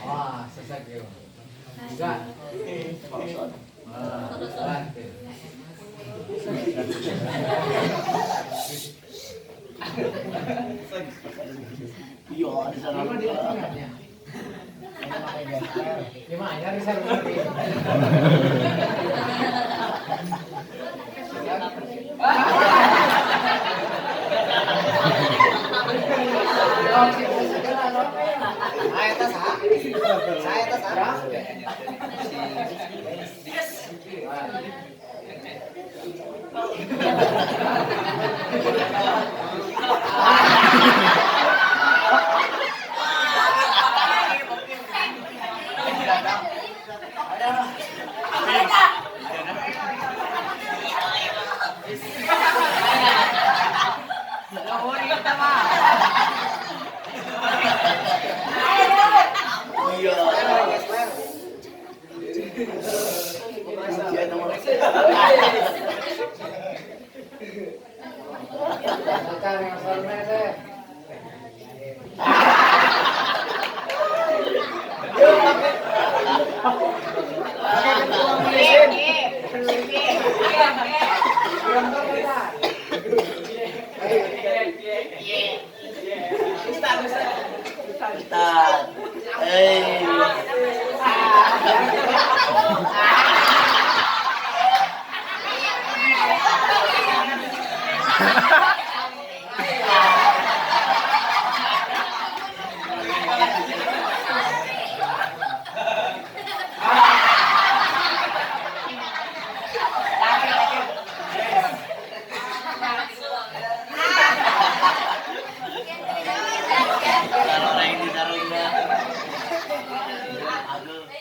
Wah, sesak ya. Enggak. Iya, di sana. Gimana bisa ngerti? Saya tas ha. Saya tas ha.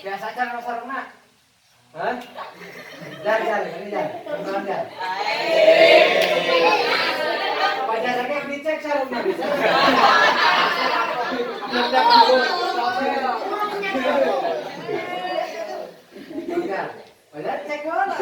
Biasa cara sarungna. Hah? Jar, ini jar. Beneran jar. Pacarnya dicek sarungna bisa. Jar, cek dulu.